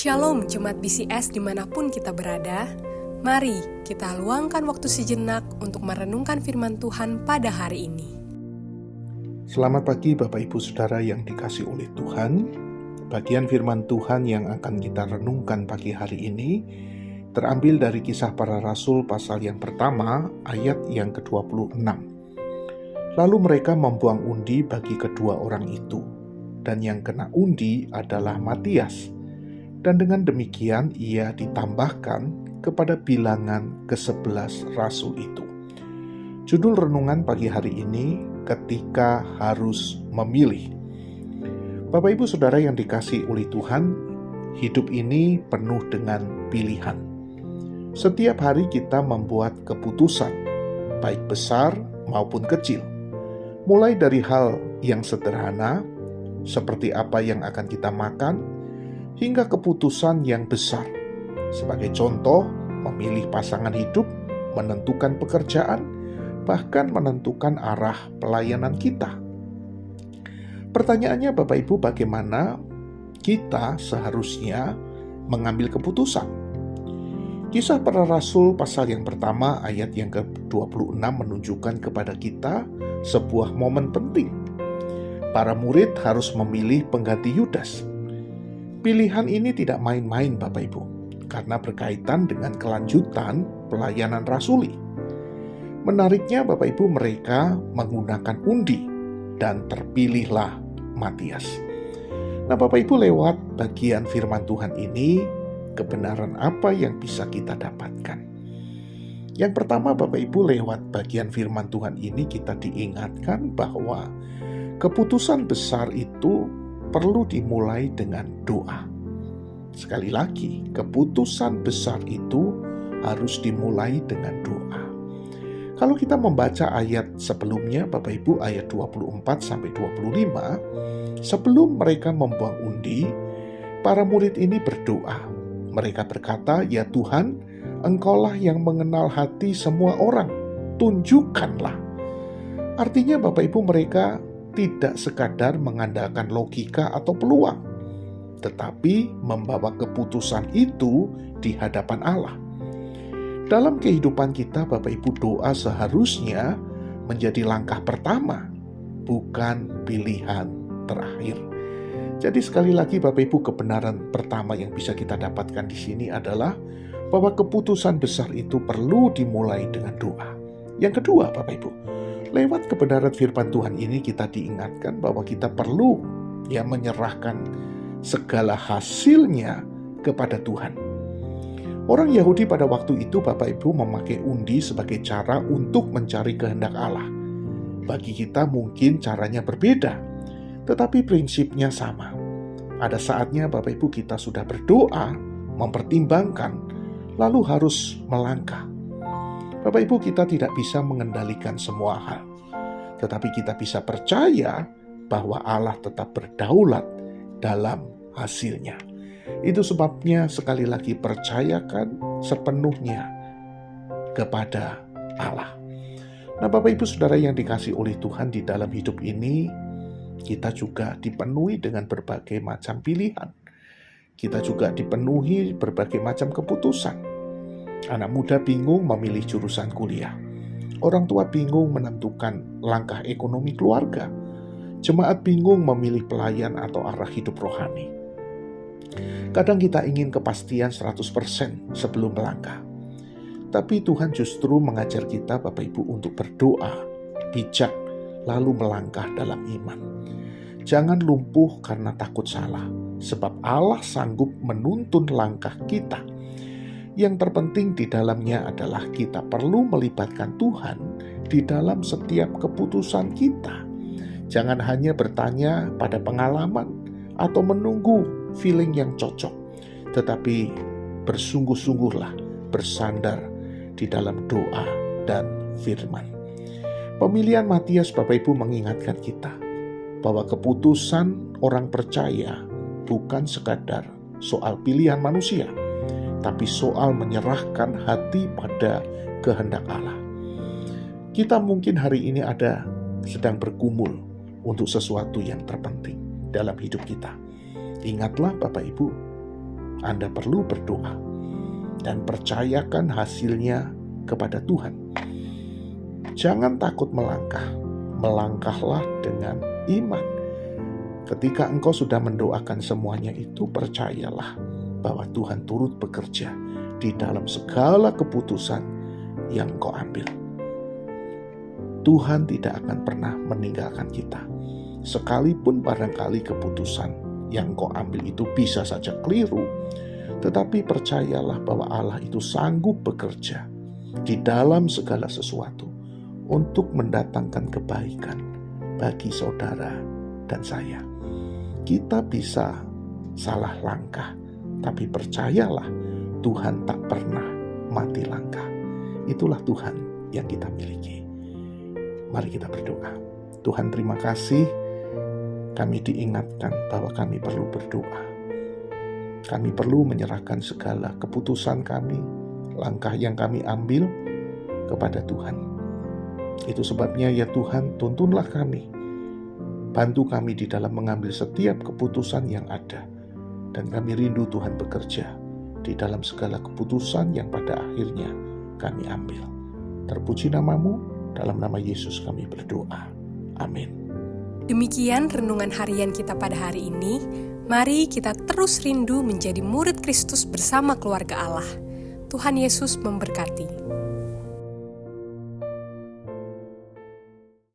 Shalom Jemaat BCS dimanapun kita berada. Mari kita luangkan waktu sejenak untuk merenungkan firman Tuhan pada hari ini. Selamat pagi Bapak Ibu Saudara yang dikasihi oleh Tuhan. Bagian firman Tuhan yang akan kita renungkan pagi hari ini terambil dari Kisah Para Rasul pasal yang pertama ayat yang ke-26. Lalu mereka membuang undi bagi kedua orang itu, dan yang kena undi adalah Matias. Dan dengan demikian ia ditambahkan kepada bilangan ke-11 rasul itu. Judul renungan pagi hari ini, ketika harus memilih. Bapak Ibu Saudara yang dikasihi oleh Tuhan, hidup ini penuh dengan pilihan. Setiap hari kita membuat keputusan, baik besar maupun kecil. Mulai dari hal yang sederhana, seperti apa yang akan kita makan, hingga keputusan yang besar. Sebagai contoh, memilih pasangan hidup, menentukan pekerjaan, bahkan menentukan arah pelayanan kita. Pertanyaannya Bapak Ibu, bagaimana kita seharusnya mengambil keputusan? Kisah Para Rasul pasal yang pertama ayat yang ke-26 menunjukkan kepada kita sebuah momen penting. Para murid harus memilih pengganti Yudas. Pilihan ini tidak main-main Bapak Ibu, karena berkaitan dengan kelanjutan pelayanan rasuli. Menariknya Bapak Ibu, mereka menggunakan undi dan terpilihlah Matias. Nah Bapak Ibu, lewat bagian firman Tuhan ini, kebenaran apa yang bisa kita dapatkan? Yang pertama Bapak Ibu, lewat bagian firman Tuhan ini kita diingatkan bahwa keputusan besar itu perlu dimulai dengan doa. Sekali lagi, keputusan besar itu harus dimulai dengan doa. Kalau kita membaca ayat sebelumnya, Bapak Ibu, ayat 24-25, sebelum mereka membuang undi, para murid ini berdoa. Mereka berkata, "Ya Tuhan, Engkaulah yang mengenal hati semua orang, tunjukkanlah." Artinya Bapak Ibu, mereka tidak sekadar mengandalkan logika atau peluang, tetapi membawa keputusan itu di hadapan Allah. Dalam kehidupan kita Bapak Ibu, doa seharusnya menjadi langkah pertama, bukan pilihan terakhir. Jadi sekali lagi Bapak Ibu, kebenaran pertama yang bisa kita dapatkan di sini adalah bahwa keputusan besar itu perlu dimulai dengan doa. Yang kedua Bapak Ibu, lewat kebenaran firman Tuhan ini kita diingatkan bahwa kita perlu menyerahkan segala hasilnya kepada Tuhan. Orang Yahudi pada waktu itu Bapak Ibu memakai undi sebagai cara untuk mencari kehendak Allah. Bagi kita mungkin caranya berbeda, tetapi prinsipnya sama. Ada saatnya Bapak Ibu kita sudah berdoa, mempertimbangkan, lalu harus melangkah. Bapak Ibu, kita tidak bisa mengendalikan semua hal, tetapi kita bisa percaya bahwa Allah tetap berdaulat dalam hasilnya. Itu sebabnya sekali lagi percayakan sepenuhnya kepada Allah. Nah Bapak Ibu Saudara yang dikasihi oleh Tuhan, di dalam hidup ini kita juga dipenuhi dengan berbagai macam pilihan. Kita juga dipenuhi berbagai macam keputusan. Anak muda bingung memilih jurusan kuliah. Orang tua bingung menentukan langkah ekonomi keluarga. Jemaat bingung memilih pelayan atau arah hidup rohani. Kadang kita ingin kepastian 100% sebelum melangkah. Tapi Tuhan justru mengajar kita Bapak Ibu untuk berdoa, bijak, lalu melangkah dalam iman. Jangan lumpuh karena takut salah, sebab Allah sanggup menuntun langkah kita. Yang terpenting di dalamnya adalah kita perlu melibatkan Tuhan di dalam setiap keputusan kita. Jangan hanya bertanya pada pengalaman atau menunggu feeling yang cocok, tetapi bersungguh-sungguhlah bersandar di dalam doa dan firman. Pemilihan Matias Bapak Ibu mengingatkan kita bahwa keputusan orang percaya bukan sekadar soal pilihan manusia, tapi soal menyerahkan hati pada kehendak Allah. Kita mungkin hari ini sedang bergumul untuk sesuatu yang terpenting dalam hidup kita. Ingatlah Bapak Ibu, Anda perlu berdoa dan percayakan hasilnya kepada Tuhan. Jangan takut melangkah, melangkahlah dengan iman. Ketika engkau sudah mendoakan semuanya itu, percayalah bahwa Tuhan turut bekerja di dalam segala keputusan yang engkau ambil. Tuhan tidak akan pernah meninggalkan kita. Sekalipun barangkali keputusan yang engkau ambil itu bisa saja keliru, tetapi percayalah bahwa Allah itu sanggup bekerja di dalam segala sesuatu untuk mendatangkan kebaikan bagi saudara dan saya. Kita bisa salah langkah, tapi percayalah Tuhan tak pernah mati langkah. Itulah Tuhan yang kita miliki. Mari kita berdoa. Tuhan, terima kasih kami diingatkan bahwa kami perlu berdoa. Kami perlu menyerahkan segala keputusan kami, langkah yang kami ambil kepada Tuhan. Itu sebabnya ya Tuhan, tuntunlah kami. Bantu kami di dalam mengambil setiap keputusan yang ada. Dan kami rindu Tuhan bekerja di dalam segala keputusan yang pada akhirnya kami ambil. Terpuji nama-Mu, dalam nama Yesus kami berdoa. Amin. Demikian renungan harian kita pada hari ini. Mari kita terus rindu menjadi murid Kristus bersama keluarga Allah. Tuhan Yesus memberkati.